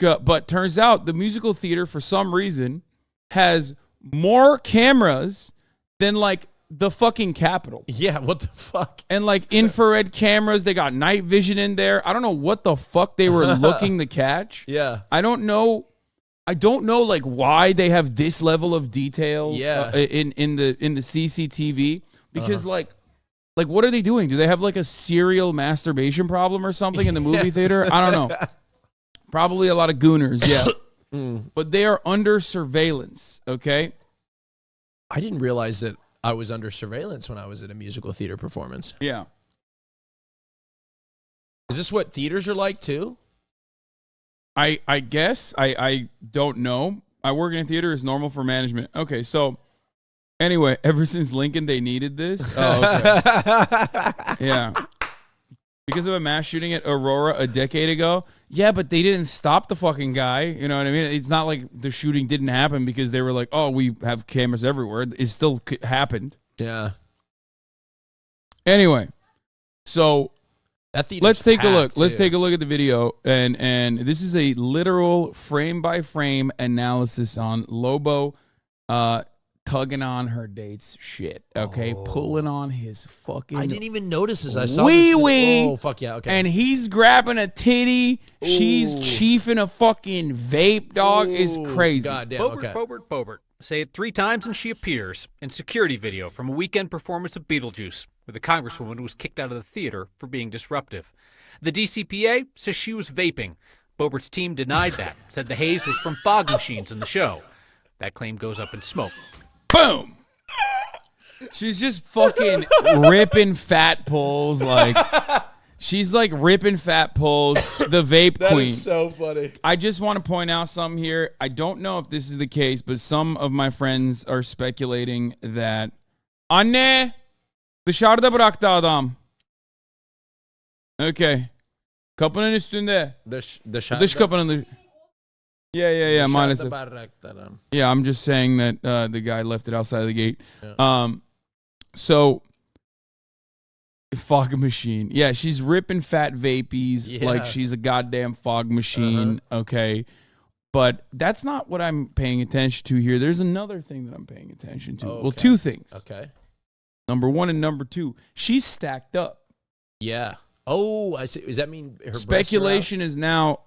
America. But turns out the musical theater, for some reason, has more cameras than like the fucking Capitol. Yeah, what the fuck? And like infrared cameras. They got night vision in there. I don't know what the fuck they were looking to catch. Yeah. I don't know like why they have this level of detail in the CCTV, because like what are they doing? Do they have like a serial masturbation problem or something in the movie theater? I don't know. Probably a lot of gooners, yeah. But they are under surveillance, okay? I didn't realize that I was under surveillance when I was at a musical theater performance. Yeah. Is this what theaters are like too? I guess. I don't know. I work in a theater. It's normal for management. Okay, so anyway, ever since Lincoln, they needed this. Oh, okay. Yeah. Because of a mass shooting at Aurora a decade ago. Yeah, but they didn't stop the fucking guy. You know what I mean? It's not like the shooting didn't happen because they were like, oh, we have cameras everywhere. It still happened. Yeah. Anyway, so let's take a look. Too. Let's take a look at the video. And this is a literal frame-by-frame analysis on Lobo tugging on her date's shit, okay? Pulling on his fucking... I didn't even notice this. I saw wee-wee. Oh, fuck yeah, okay. And he's grabbing a titty. Ooh. She's chiefing a fucking vape, dog. Is crazy. Goddamn, Boebert. Say it 3 times and she appears in security video from a weekend performance of Beetlejuice, where the congresswoman was kicked out of the theater for being disruptive. The DCPA says she was vaping. Boebert's team denied that, said the haze was from fog machines in the show. That claim goes up in smoke. Boom! She's just fucking ripping fat pulls. Like, she's like ripping fat pulls. The vape queen. That is so funny. I just want to point out something here. I don't know if this is the case, but some of my friends are speculating that Anne dışarıda bıraktı adam. Okay. Kapının üstünde. Dış kapının. Yeah, maalesef. Yeah, I'm just saying that the guy left it outside of the gate. Yeah. So, fog machine. Yeah, she's ripping fat vapies like she's a goddamn fog machine, okay? But that's not what I'm paying attention to here. There's another thing that I'm paying attention to. Okay. Well, 2 things. Okay. Number 1 and number 2. She's stacked up. Yeah. Oh, I see. Does that mean her speculation is now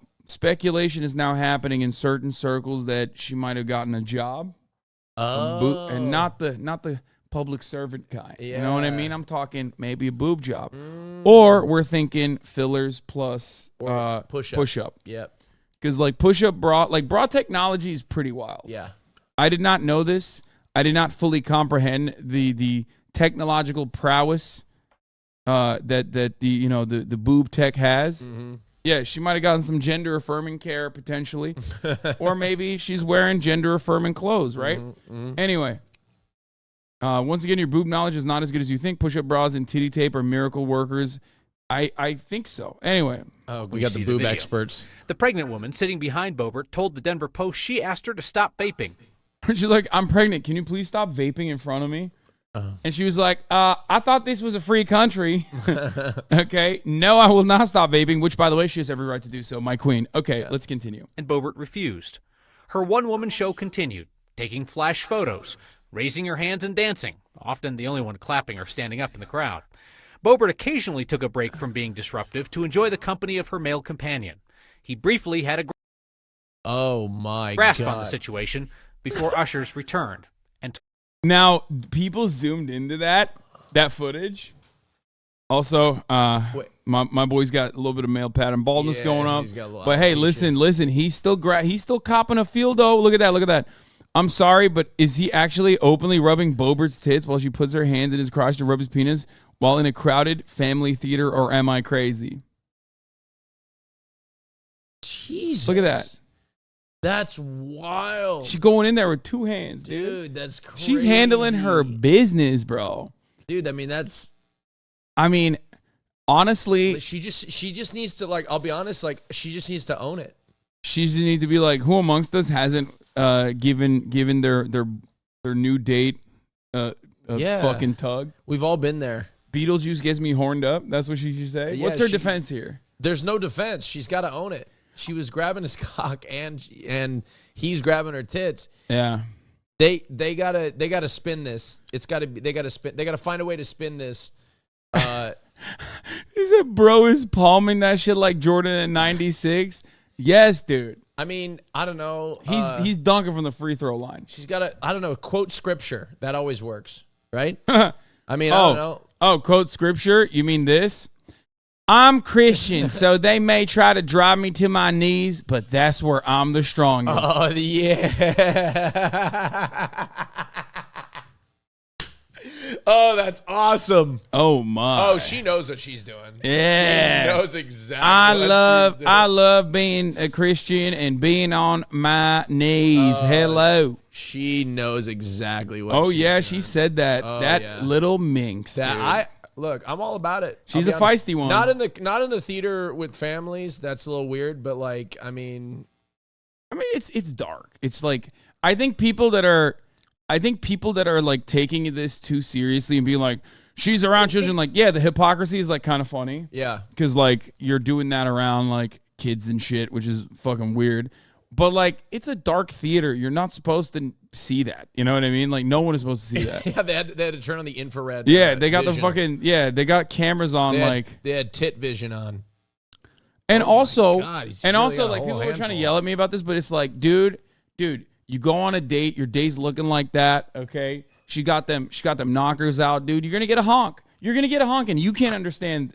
happening in certain circles that she might have gotten a job. Oh. And not the public servant kind. Yeah. You know what I mean? I'm talking maybe a boob job. Or we're thinking fillers plus push-up. Yep. Because like push-up bra, like bra technology is pretty wild. Yeah. I did not know this. I did not fully comprehend the technological prowess that the boob tech has. Mm-hmm. Yeah, she might have gotten some gender-affirming care potentially. Or maybe she's wearing gender-affirming clothes, right? Mm-hmm. Anyway, once again, your boob knowledge is not as good as you think. Push-up bras and titty tape are miracle workers. I think so. Anyway. Oh, we got the boob experts. The pregnant woman sitting behind Boebert told the Denver Post she asked her to stop vaping. She's like, I'm pregnant. Can you please stop vaping in front of me? And she was like, I thought this was a free country. Okay. No, I will not stop vaping, which, by the way, she has every right to do so, my queen. Okay, let's continue. And Boebert refused. Her one-woman show continued, taking flash photos, raising her hands and dancing, often the only one clapping or standing up in the crowd. Boebert occasionally took a break from being disruptive to enjoy the company of her male companion. He briefly had a grasp on the situation before ushers returned. Now, people zoomed into that footage. Also, my boy's got a little bit of male pattern baldness going on. But hey, listen, he's still copping a feel though. Look at that. I'm sorry, but is he actually openly rubbing Boebert's tits while she puts her hands in his crotch to rub his penis while in a crowded family theater, or am I crazy? Jesus. Look at that. That's wild. She's going in there with 2 hands, dude. That's crazy. She's handling her business, bro. Dude, honestly, she just needs to, like, I'll be honest, like, she just needs to own it. She just needs to be like, who amongst us hasn't given their new date a fucking tug? We've all been there. Beetlejuice gets me horned up. That's what she should say. Yeah, what's her defense here? There's no defense. She's got to own it. she was grabbing his cock and he's grabbing her tits. Yeah. They gotta spin this. They gotta find a way to spin this. He said, bro is palming that shit like Jordan in 96. Yes, dude. I mean, I don't know. He's dunking from the free throw line. She's got to, I don't know, quote scripture. That always works, right? I mean, I don't know. Oh, quote scripture? You mean this? I'm Christian, so they may try to drive me to my knees, but that's where I'm the strongest. Oh, yeah. Oh, that's awesome. Oh, my. Oh, she knows what she's doing. Yeah. She knows exactly what she's doing. I love being a Christian and being on my knees. Hello. She knows exactly what Oh, she's yeah, doing. she said that. Yeah. Little minx, dude. Look, I'm all about it. She's a feisty one. Not in the theater with families. That's a little weird, but like, I mean, it's dark. It's like I think people that are like taking this too seriously and being like, she's around children, like, yeah, the hypocrisy is like kind of funny. Yeah. Because like you're doing that around like kids and shit, which is fucking weird. But like, it's a dark theater. You're not supposed to see that. You know what I mean? Like, no one is supposed to see that. Yeah, they had to turn on the infrared. Yeah, they got vision. they got cameras on. They had tit vision on. And also, God, like people were trying to yell at me about this, but it's like, dude, you go on a date, your date's looking like that, okay? She got them knockers out, dude. You're gonna get a honk. And you can't understand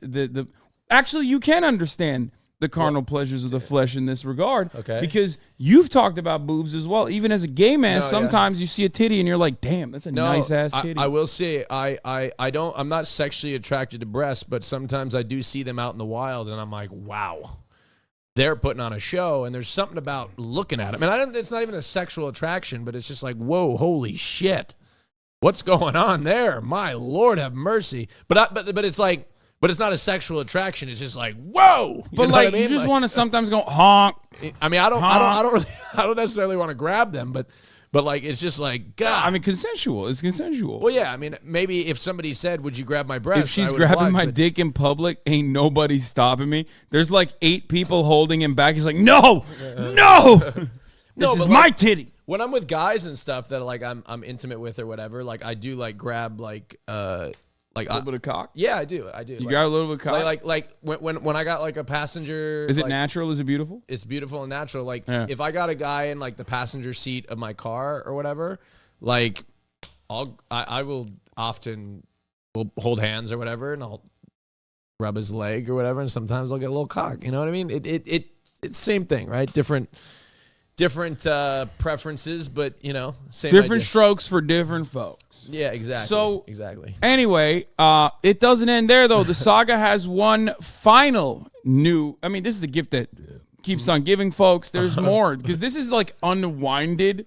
actually you can understand the carnal pleasures of the flesh in this regard. Okay. Because you've talked about boobs as well. Even as a gay man, sometimes you see a titty and you're like, damn, that's a nice ass titty. I will say I'm not sexually attracted to breasts, but sometimes I do see them out in the wild and I'm like, wow. They're putting on a show, and there's something about looking at them. And it's not even a sexual attraction, but it's just like, whoa, holy shit. What's going on there? My Lord have mercy. But it's like, but it's not a sexual attraction. It's just like, whoa. But like, you just want to sometimes go honk. I mean, I don't necessarily want to grab them, but like, it's just like, God. I mean, consensual. It's consensual. Well, yeah. I mean, maybe if somebody said, "Would you grab my breast?" If she's grabbing my dick in public, ain't nobody stopping me. There's like 8 people holding him back. He's like, no, this is my titty. When I'm with guys and stuff that like I'm intimate with or whatever, like I do like grab like a little bit of cock. Yeah, I do. You got a little bit of cock. Like when I got like a passenger. Is it like, natural? Is it beautiful? It's beautiful and natural. Like if I got a guy in like the passenger seat of my car or whatever, like I will often will hold hands or whatever, and I'll rub his leg or whatever, and sometimes I'll get a little cock. You know what I mean? It's the same thing, right? Different preferences, but you know, same different idea. strokes for different folks. Yeah, exactly. So exactly. Anyway, it doesn't end there though. The saga has one final new. I mean, this is a gift that keeps on giving, folks. There's more because this is like unwinded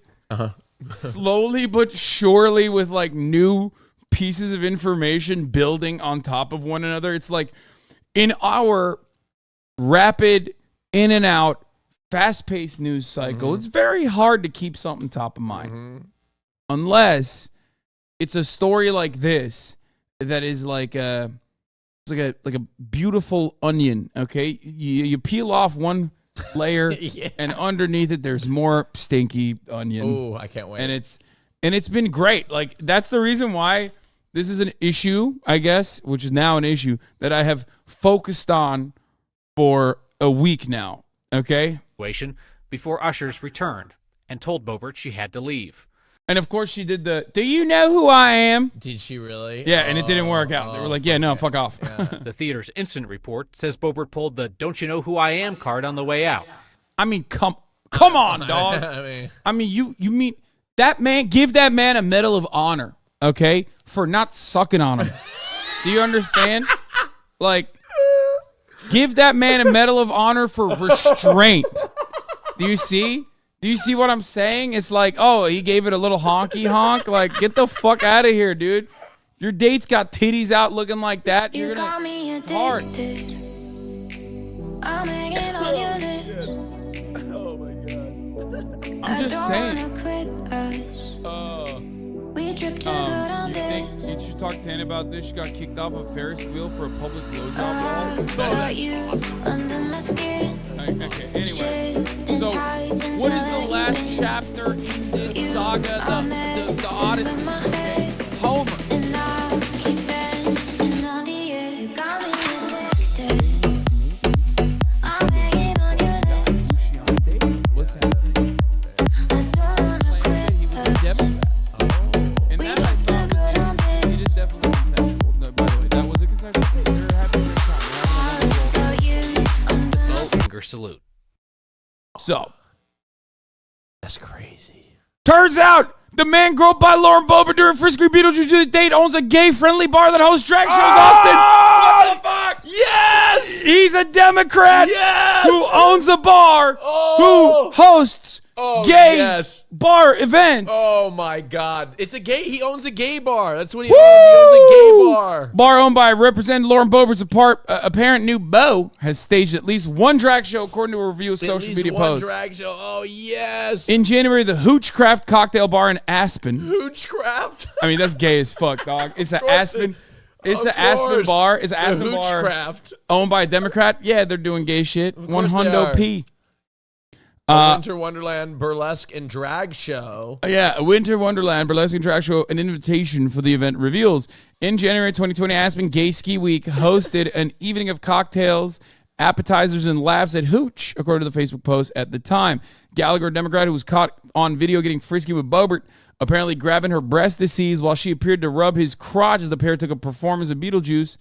slowly but surely with like new pieces of information building on top of one another. It's like in our rapid in and out, fast-paced news cycle, it's very hard to keep something top of mind unless it's a story like this that is like a beautiful onion. Okay, you peel off one layer and underneath it there's more stinky onion. Oh, I can't wait. And it's been great. Like that's the reason why this is an issue, I guess, which is now an issue that I have focused on for a week now. Okay. Before ushers returned and told Boebert she had to leave. And of course she did do you know who I am? Did she really? Yeah, and it didn't work out. They were like, yeah, no, fuck off. Yeah. The theater's incident report says Boebert pulled the "Don't you know who I am" card on the way out. I mean, come on, dog. I mean, you mean that man? Give that man a Medal of Honor, okay, for not sucking on him. Do you understand? Like, give that man a Medal of Honor for restraint. Do you see? Do you see what I'm saying? It's like, oh, he gave it a little honky honk. Like, get the fuck out of here, dude. Your date's got titties out looking like that. You're gonna. It's hard. I'm hanging on your lips. Oh my God. I'm just saying. We tripped too good on this. Did you talk to Ann about this? She got kicked off a Ferris wheel for a public blowjob. Got you under my skin. Okay. Anyway, so what is the last chapter in this saga, the Odyssey? Homer. What's happening? He was a Democrat. And that I promise you, it is definitely consensual. No, by the way, that was a consensual thing. They're having a great time. They're having a Finger salute. So, That's crazy. turns out the man groped by Lauren Boebert during Frisky Beetlejuice to the date owns a gay-friendly bar that hosts drag shows. Austin, what the fuck? Yes! He's a Democrat Yes! who owns a bar Oh! who hosts gay yes. bar events. Oh my God! It's a gay. He owns a gay bar. That's what he owns. He owns a gay bar. Bar owned by Representative Lauren Boebert's apparent new beau has staged at least one drag show, according to a review of social media one posts. drag show. Oh yes. In January, the Hoochcraft Cocktail Bar in Aspen. Hoochcraft. I mean, that's gay as fuck, dog. It's an Aspen. It's an Aspen bar. It's an Aspen bar Hoochcraft. owned by a Democrat. Yeah, they're doing gay shit. Of One course they hundo are. P. Winter Wonderland Burlesque and Drag Show. Yeah, a Winter Wonderland Burlesque and Drag Show, an invitation for the event reveals. In January 2020, Aspen Gay Ski Week hosted an evening of cocktails, appetizers, and laughs at Hooch, according to the Facebook post at the time. Gallagher, a Democrat who was caught on video getting frisky with Boebert, apparently grabbing her breast to seize while she appeared to rub his crotch as the pair took in a performance of Beetlejuice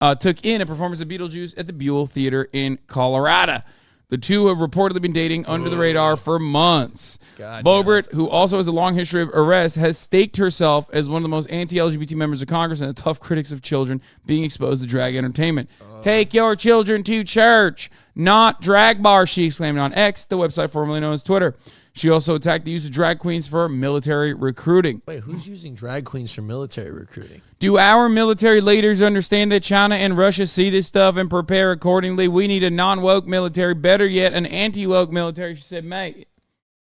at the Buell Theater in Colorado. The two have reportedly been dating under the radar for months. Boebert, who also has a long history of arrests, has staked herself as one of the most anti-LGBT members of Congress and a tough critics of children being exposed to drag entertainment. Take your children to church, not drag bars, she exclaimed on X, the website formerly known as Twitter. She also attacked the use of drag queens for military recruiting. Wait, who's using drag queens for military recruiting? Do our military leaders understand that China and Russia see this stuff and prepare accordingly? We need a non-woke military, better yet, an anti-woke military, she said, mate.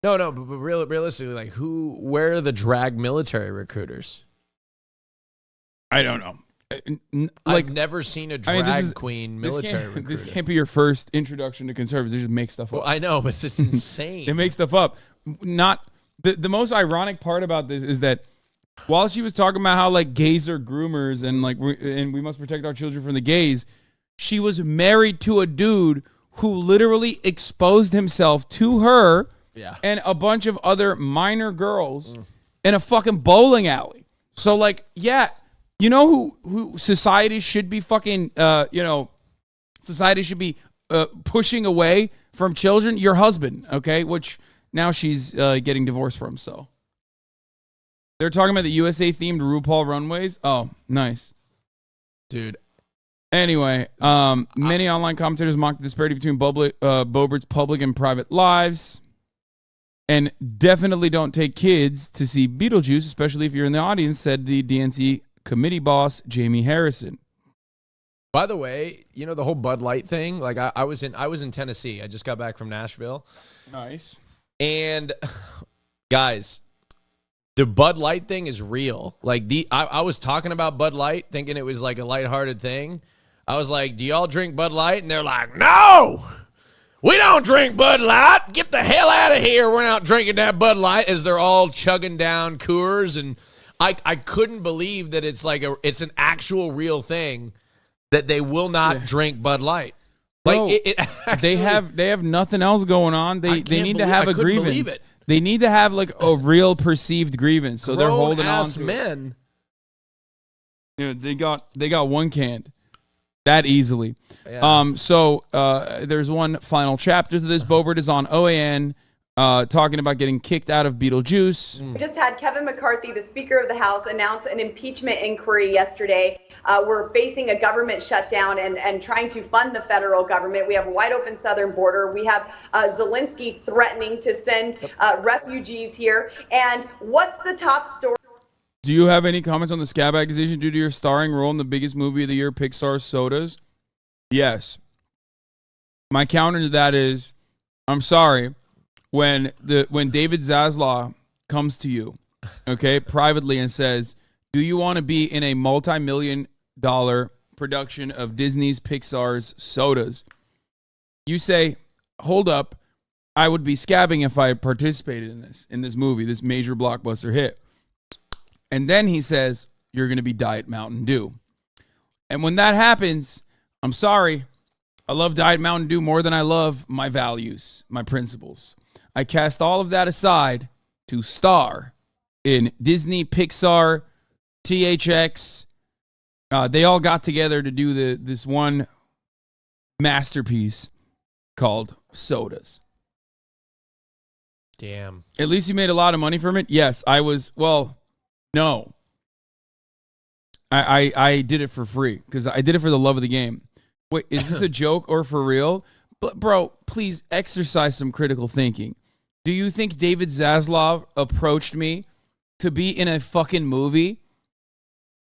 No, but realistically, like, where are the drag military recruiters? I don't know. I've never seen a drag queen military This recruiter. can't be your first introduction to conservatives. They just make stuff up. Well, I know, but it's just insane. They make stuff up. Not the most ironic part about this is that while she was talking about how like gays are groomers and like we must protect our children from the gays, she was married to a dude who literally exposed himself to her and a bunch of other minor girls in a fucking bowling alley. So like, yeah, you know who society should be fucking society should be pushing away from children? Your husband, okay? Which now she's getting divorced from, so. They're talking about the USA-themed RuPaul runways. Oh, nice. Dude. Anyway, many online commentators mocked the disparity between Boebert's public and private lives. And definitely don't take kids to see Beetlejuice, especially if you're in the audience, said the DNC committee boss, Jamie Harrison. By the way, you know the whole Bud Light thing? Like I was in Tennessee. I just got back from Nashville. Nice. And guys, the Bud Light thing is real. Like I was talking about Bud Light thinking it was like a lighthearted thing. I was like, "Do y'all drink Bud Light?" And they're like, "No. We don't drink Bud Light. Get the hell out of here. We're not drinking that Bud Light," as they're all chugging down Coors. And I couldn't believe that it's like it's an actual real thing that they will not drink Bud Light. Like Bro, actually, they have nothing else going on. They need to have a couldn't grievance. believe it. They need to have like a real perceived grievance. So they're holding on Grown-ass to men. it. They got one canned that easily. Yeah. So there's one final chapter to this. Boebert is on OAN talking about getting kicked out of Beetlejuice. We just had Kevin McCarthy, the Speaker of the House, announce an impeachment inquiry yesterday. We're facing a government shutdown and trying to fund the federal government. We have a wide open southern border. We have Zelensky threatening to send refugees here. And what's the top story? Do you have any comments on the scab accusation due to your starring role in the biggest movie of the year, Pixar's Sodas? Yes. My counter to that is, I'm sorry, when David Zaslav comes to you, okay, privately and says, "Do you want to be in a multi-million-dollar production of Disney's Pixar's Sodas?" You say, hold up, I would be scabbing if I participated in this movie, this major blockbuster hit. And then he says, you're going to be Diet Mountain Dew. And when that happens, I'm sorry, I love Diet Mountain Dew more than I love my values, my principles. I cast all of that aside to star in Disney, Pixar, THX. They all got together to do this one masterpiece called Sodas. Damn. At least you made a lot of money from it. Yes, I was. Well, no. I did it for free because I did it for the love of the game. Wait, is this a joke or for real? But bro, please exercise some critical thinking. Do you think David Zaslav approached me to be in a fucking movie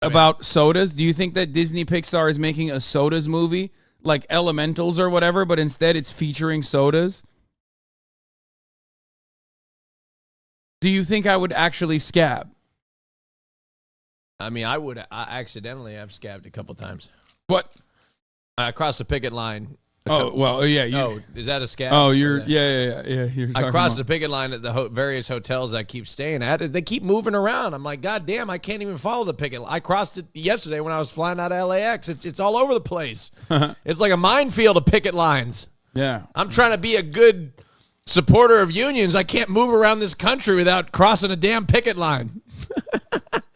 about sodas? Do you think that Disney Pixar is making a sodas movie like Elementals or whatever, but instead it's featuring sodas? Do you think I would actually scab? I mean, I accidentally have scabbed a couple times. What? I crossed the picket line. Oh, well, yeah. Oh, is that a scab? Oh, you're, yeah. You're I crossed the picket line at the various hotels I keep staying at. They keep moving around. I'm like, God damn, I can't even follow the picket line. I crossed it yesterday when I was flying out of LAX. It's all over the place. It's like a minefield of picket lines. Yeah. I'm trying to be a good supporter of unions. I can't move around this country without crossing a damn picket line.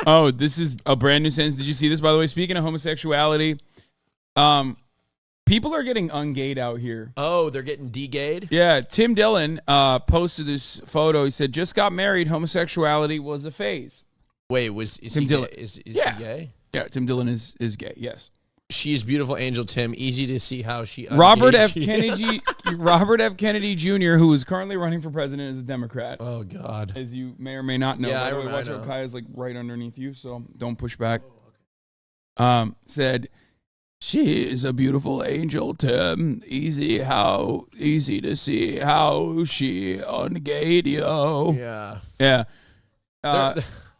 Oh, this is a brand new sentence. Did you see this, by the way? Speaking of homosexuality, people are getting ungayed out here. Oh, they're getting de-gayed? Yeah, Tim Dillon posted this photo. He said, just got married. Homosexuality was a phase. Wait, is Tim he Dillon. gay? Is Yeah. he gay? Yeah, Tim Dillon is gay, yes. She's beautiful, Angel Tim. Easy to see how she Robert F. ungaged you. Kennedy Jr., who is currently running for president as a Democrat. Oh, God. As you may or may not know. Yeah, By the way, I watch know. out, Kai is like right underneath you, so don't push back. Said, she is a beautiful angel, Tim. Easy to see how she ungayed you. Yeah. Yeah.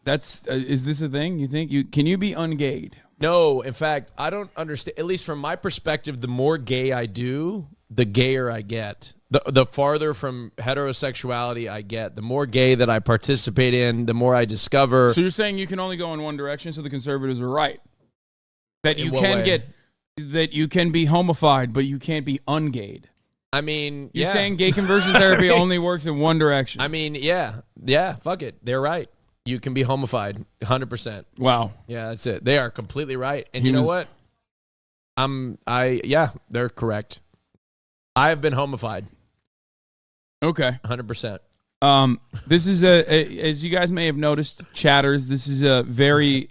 That's is this a thing? You think can you be ungayed? No, in fact, I don't understand. At least from my perspective, the more gay I do, the gayer I get. The farther from heterosexuality I get, the more gay that I participate in, the more I discover. So you're saying you can only go in one direction, so the conservatives are right. That In you what can way? that you can be homofied, but you can't be ungayed. I mean, You're yeah. saying gay conversion therapy only works in one direction. I mean, yeah, fuck it. They're right. You can be homofied, 100%. Wow. Yeah, that's it. They are completely right. And you know what? They're correct. I have been homofied, Okay. 100%. This is as you guys may have noticed, chatters, this is a very,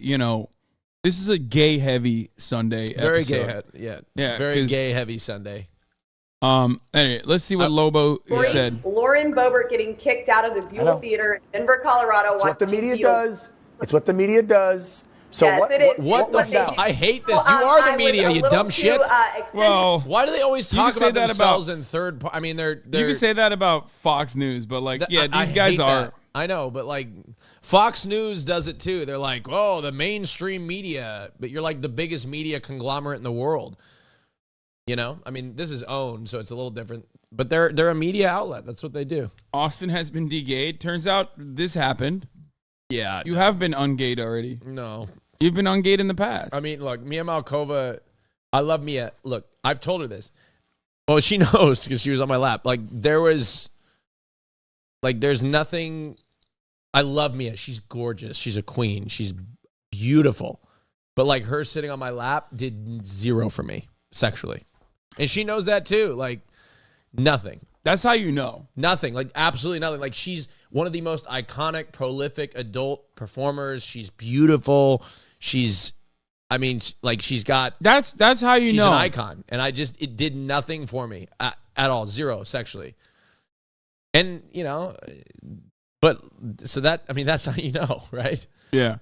this is a gay heavy Sunday Very episode. gay, Yeah, very 'cause- gay heavy Sunday. Anyway, let's see what Lobo said. Lauren Boebert getting kicked out of the Buell Theater in Denver, Colorado. It's what the watching media Beetlejuice. does. It's what the media does. So Yes, it is. What the What they fuck? do. I hate this. Well, You are I the was media, a you little dumb too, shit. Well, Why do they always You talk can say about that themselves in third part? I mean, they're you can say that about Fox News, but like, yeah, I these guys hate are. that. I know, but like Fox News does it too. They're like, oh, the mainstream media, but you're like the biggest media conglomerate in the world. I mean, this is owned, so it's a little different. But they're a media outlet. That's what they do. Austin has been de-gayed. Turns out this happened. Yeah, You have been ungayed already. no. You've been ungayed in the past. I mean, look, Mia Malkova, I love Mia. Look, I've told her this. Well, she knows because she was on my lap. There's nothing. I love Mia. She's gorgeous. She's a queen. She's beautiful. But like her sitting on my lap did zero for me sexually. And she knows that too. Like nothing. That's how you know. Nothing. Like absolutely nothing. Like she's one of the most iconic, prolific adult performers. She's beautiful. She's got. That's how you She's know. an icon, and it did nothing for me at all, zero sexually. And but so that's how you know, right? Yeah.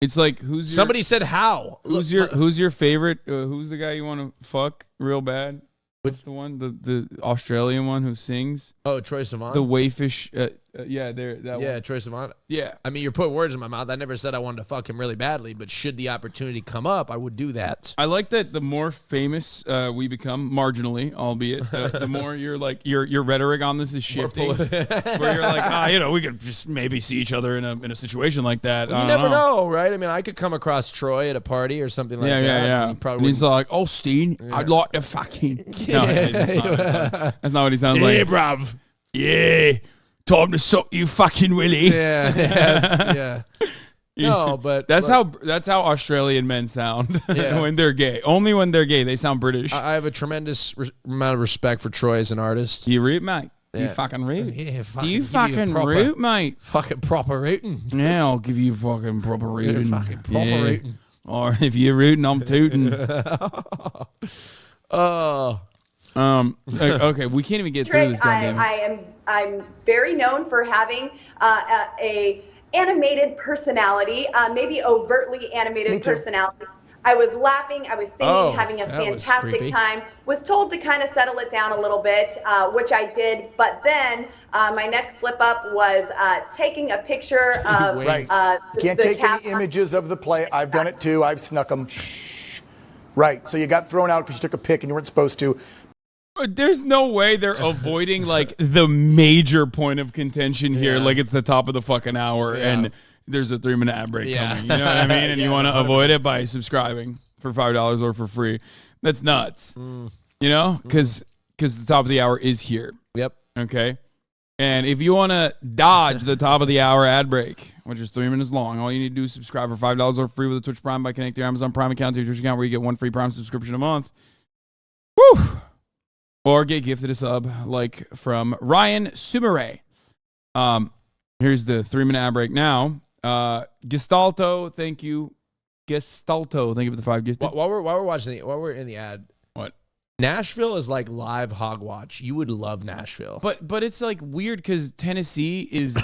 It's like Somebody said how? who's your favorite? Who's the guy you want to fuck real bad? What's the one? The Australian one who sings? Oh, Troye Sivan. The Wayfish one. Troye Sivan. Yeah. I mean, you're putting words in my mouth. I never said I wanted to fuck him really badly, but should the opportunity come up, I would do that. I like that the more famous we become, marginally, albeit, the more you're like your rhetoric on this is shifting. Where you're like, we could just maybe see each other in a situation like that. You never know, right? I mean, I could come across Troy at a party or something like that. Yeah. And he's like, "Oh, Steen, I'd like to fucking." No, that's not what he sounds like. Yeah, bruv. Yeah. Time to suck you fucking Willie. Yeah. No, but that's how Australian men sound when they're gay. Only when they're gay, they sound British. I have a tremendous amount of respect for Troy as an artist. You root, mate. Yeah. You fucking root. Yeah, Do you fucking root, mate? Fucking proper rooting. Yeah, I'll give you fucking proper rooting. Fucking proper rooting. Or if you're rooting, I'm tooting. Okay, we can't even get through this goddamn. I'm very known for having a animated personality, maybe overtly animated personality. I was laughing, I was singing, having a fantastic time. Was told to kind of settle it down a little bit, which I did. But then my next slip up was taking a picture of you can't take any images of the play. I've done it too. I've snuck them. Right. So you got thrown out because you took a pic and you weren't supposed to. There's no way they're avoiding like the major point of contention here. Like it's the top of the fucking hour and there's a 3-minute ad break coming. You know what I mean? And you want to avoid it by subscribing for $5 or for free. That's nuts. You know? Because the top of the hour is here. Yep. Okay? And if you want to dodge the top of the hour ad break, which is 3 minutes long, all you need to do is subscribe for $5 or free with a Twitch Prime by connecting your Amazon Prime account to your Twitch account where you get 1 free Prime subscription a month. Woo! Or get gifted a sub like from Ryan Sumere. Here's the 3-minute ad break now. Gestalto, thank you. Gestalto, thank you for the 5 gifted. While we're in the ad, what? Nashville is like live hog watch. You would love Nashville. But it's like weird because Tennessee is,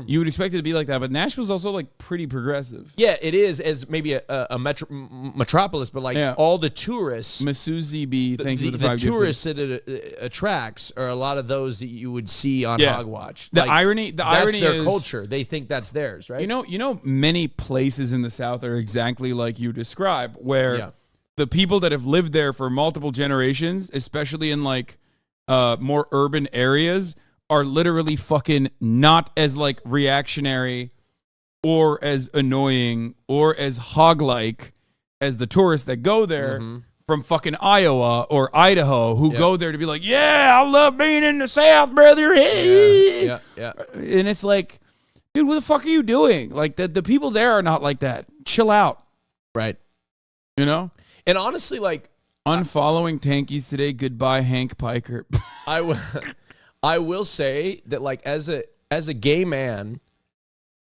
you would expect it to be like that, but Nashville's also like pretty progressive. Yeah, it is as maybe a metropolis, but like all the tourists. Masuzi B, thank you for the 5 gifted. The tourists that it attracts are a lot of those that you would see on hog watch. The irony that's their is culture. They think that's theirs, right? You know, many places in the South are exactly like you describe, where the people that have lived there for multiple generations, especially in like more urban areas, are literally fucking not as like reactionary or as annoying or as hog-like as the tourists that go there from fucking Iowa or Idaho who go there to be like, yeah, I love being in the South, brother. Hey. Yeah. And it's like, dude, what the fuck are you doing? Like the people there are not like that. Chill out. Right. You know? And honestly, like unfollowing Tankies today. Goodbye, Hank Piker. I will say that like as a gay man,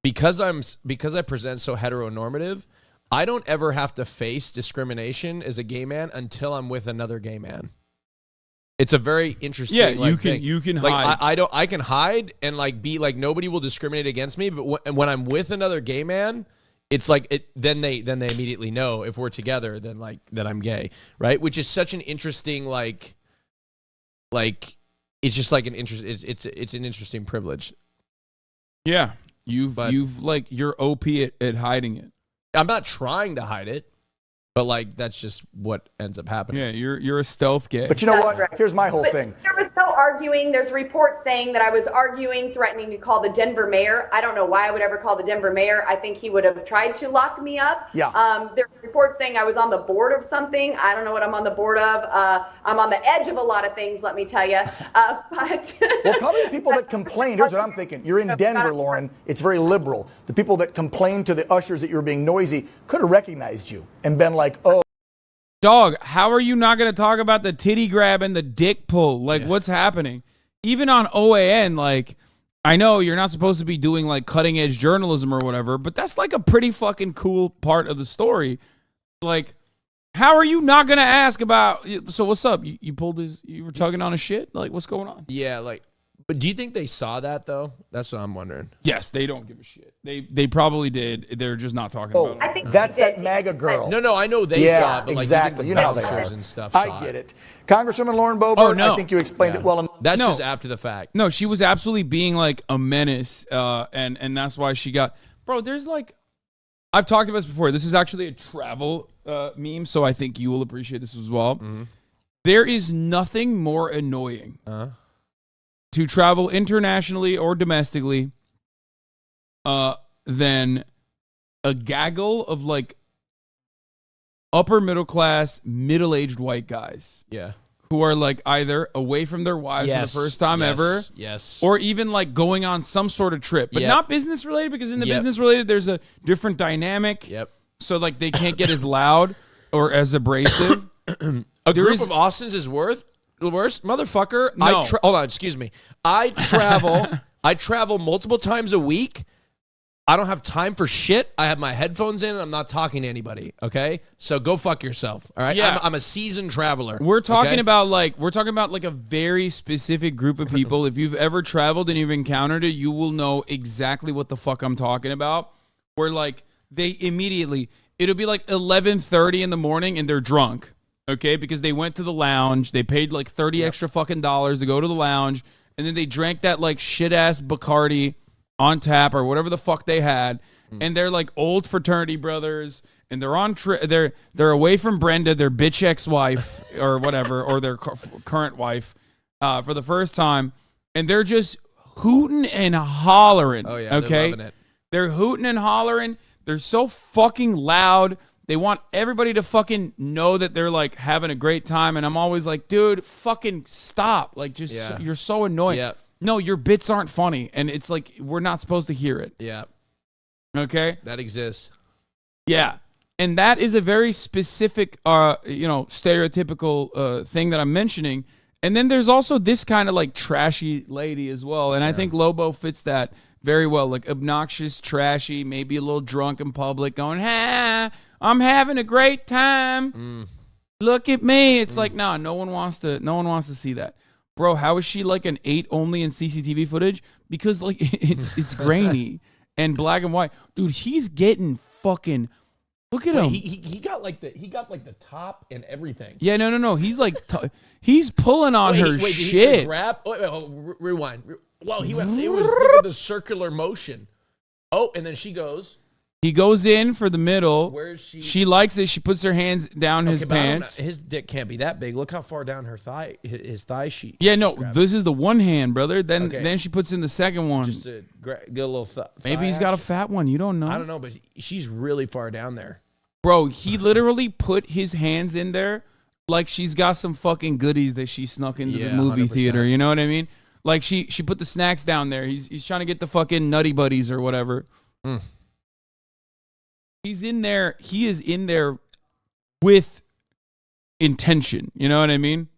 because I present so heteronormative, I don't ever have to face discrimination as a gay man until I'm with another gay man. It's a very interesting. Yeah, thing. you can like, hide. I can hide and like be like nobody will discriminate against me. But when I'm with another gay man, it's like it. Then they immediately know if we're together, then like that I'm gay, right? Which is such an interesting like it's just like an interest. It's an interesting privilege. Yeah, you've like you're OP at hiding it. I'm not trying to hide it, but like that's just what ends up happening. Yeah, you're a stealth gay. But you know That's what? right. Here's my whole thing. There was no arguing. There's reports saying that I was arguing, threatening to call the Denver mayor. I don't know why I would ever call the Denver mayor. I think he would have tried to lock me up. Yeah. There were reports saying I was on the board of something. I don't know what I'm on the board of. I'm on the edge of a lot of things, let me tell you. But Well, probably the people that complained, here's what I'm thinking. You're in Denver, Lauren. It's very liberal. The people that complained to the ushers that you were being noisy could have recognized you and been like, oh. Dog, how are you not going to talk about the titty grab and the dick pull? Like, what's happening? Even on OAN, like, I know you're not supposed to be doing, like, cutting-edge journalism or whatever, but that's, like, a pretty fucking cool part of the story. Like, how are you not going to ask about, so what's up? You pulled his, you were tugging on his shit? Like, what's going on? Yeah, like, But do you think they saw that though? That's what I'm wondering. Yes, they don't give a shit. They probably did. They're just not talking about it. I think That's they did. that MAGA girl. No, I know they saw it, but exactly. like You know how they bouncers are. and stuff. Saw I get it. Congresswoman Lauren Boebert, Oh, no. I think you explained it well enough. That's No. just after the fact. No, she was absolutely being like a menace, and that's why she got. Bro, there's like, I've talked about this before. This is actually a travel meme, so I think you will appreciate this as well. Mm-hmm. There is nothing more annoying to travel internationally or domestically than a gaggle of like upper middle class, middle-aged white guys. Yeah. Who are like either away from their wives for the first time ever. Yes. Or even like going on some sort of trip. But not business related, because in the business related, there's a different dynamic. Yep. So like they can't get as loud or as abrasive. A group of Austins is worse, motherfucker. No. Hold on, excuse me. I travel multiple times a week. I don't have time for shit. I have my headphones in and I'm not talking to anybody. Okay, so go fuck yourself. All right. Yeah. I'm a seasoned traveler. We're talking okay? about like a very specific group of people. If you've ever traveled and you've encountered it, you will know exactly what the fuck I'm talking about. Where like they immediately, it'll be like 11:30 in the morning and they're drunk. Okay, because they went to the lounge, they paid like 30 extra fucking dollars to go to the lounge, and then they drank that like shit ass Bacardi on tap or whatever the fuck they had, and they're like old fraternity brothers, and they're on they're away from Brenda, their bitch ex-wife or whatever, or their current wife, for the first time, and they're just hooting and hollering. Oh yeah, okay, they're loving it. They're hooting and hollering. They're so fucking loud. They want everybody to fucking know that they're like having a great time, and I'm always like, dude, fucking stop! Like, just you're so annoying. Yeah. No, your bits aren't funny, and it's like we're not supposed to hear it. Yeah, Okay. that exists. Yeah, and that is a very specific, stereotypical thing that I'm mentioning. And then there's also this kind of like trashy lady as well, and I think Lobo fits that very well. Like obnoxious, trashy, maybe a little drunk in public, going, "Ha, I'm having a great time. Look at me." It's like, nah, no one wants to see that. Bro, how is she like an 8 only in CCTV footage? Because like it's grainy and black and white. Dude, he's getting fucking. Look at him. He got like the top and everything. Yeah, no. He's like he's pulling on her Did he shit. grab? Rewind. Well, it was look at the circular motion. Oh, and then she goes. He goes in for the middle. Where is she? She likes it. She puts her hands down his but I don't pants. know. His dick can't be that big. Look how far down her thigh, his thigh sheet. Yeah, no, this is the one hand, brother. Then Okay. then she puts in the second one. Just to get a little thigh. Maybe he's got a fat one. You don't know. I don't know, but she's really far down there. Bro, he literally put his hands in there like she's got some fucking goodies that she snuck into the movie 100%. theater. You know what I mean? Like she put the snacks down there. He's trying to get the fucking Nutty Buddies or whatever. He's in there. He is in there with intention. You know what I mean?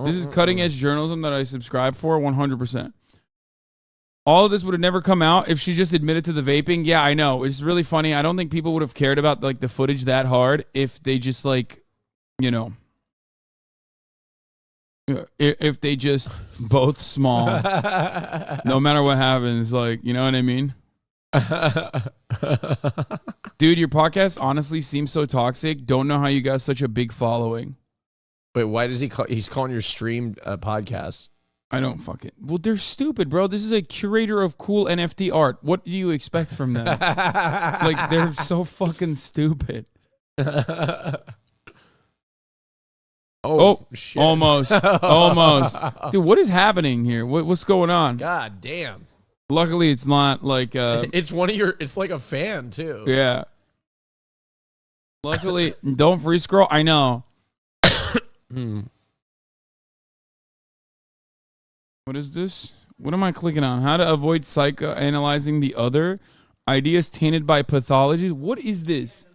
This is cutting edge journalism that I subscribe for 100%. All of this would have never come out if she just admitted to the vaping. Yeah, I know. It's really funny. I don't think people would have cared about like the footage that hard if they just like, if they just both small, no matter what happens, like, you know what I mean? Dude, your podcast honestly seems so toxic. Don't know how you got such a big following. Wait, why does he's calling your stream a podcast? I don't fucking. Well, they're stupid, bro. This is a curator of cool NFT art. What do you expect from them? Like, they're so fucking stupid. Oh, shit. Almost. Dude, what is happening here? What's going on? God damn. Luckily, it's not like it's one of your. It's like a fan too. Yeah. Luckily, don't free scroll. I know. What is this? What am I clicking on? How to avoid psychoanalyzing the other. Ideas tainted by pathology. What is this?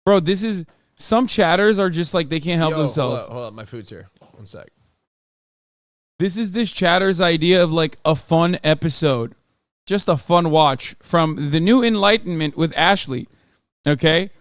Bro, this is... Some chatters are just like they can't help themselves. Hold up. My food's here. 1 sec. This is this chatter's idea of like a fun episode. Just a fun watch from The New Enlightenment with Ashley. Okay?